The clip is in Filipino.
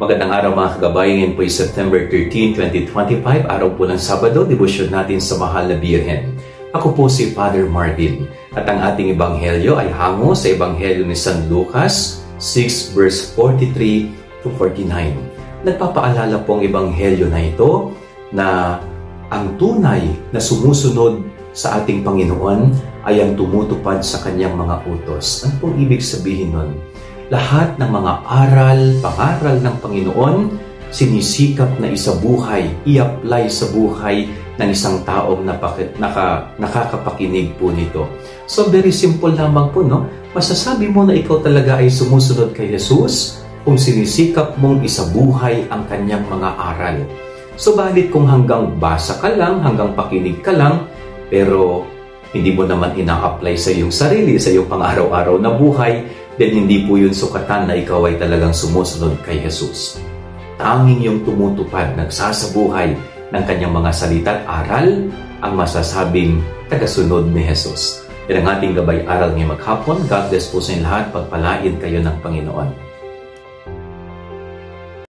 Magandang araw mga kagabay, ngayon po ay September 13, 2025, araw po ng Sabado, debosyon natin sa Mahal na Birhen. Ako po si Father Martin at ang ating ebanghelyo ay hango sa ebanghelyo ni San Lucas 6 verse 43 to 49. Nagpapaalala po ang ebanghelyo na ito na ang tunay na sumusunod sa ating Panginoon ay ang tumutupad sa kanyang mga utos. Ano pong ibig sabihin nun? Lahat ng mga pangaral ng Panginoon, sinisikap na isabuhay, i-apply sa buhay ng isang taong nakakapakinig po nito. So very simple lamang po, no? Masasabi mo na ikaw talaga ay sumusunod kay Jesus kung sinisikap mong isabuhay ang kanyang mga aral. Subalit kung hanggang basa ka lang, hanggang pakinig ka lang, pero hindi mo naman ina-apply sa iyong sarili, sa iyong pang-araw-araw na buhay, then hindi po yun sukatan na ikaw ay talagang sumusunod kay Jesus. Tanging yung tumutupad, nagsasabuhay ng kanyang mga salita at aral ang masasabing tagasunod ni Jesus. Yan ang ating gabay aral ngayong maghapon. God bless po sa inyo lahat. Pagpalain kayo ng Panginoon.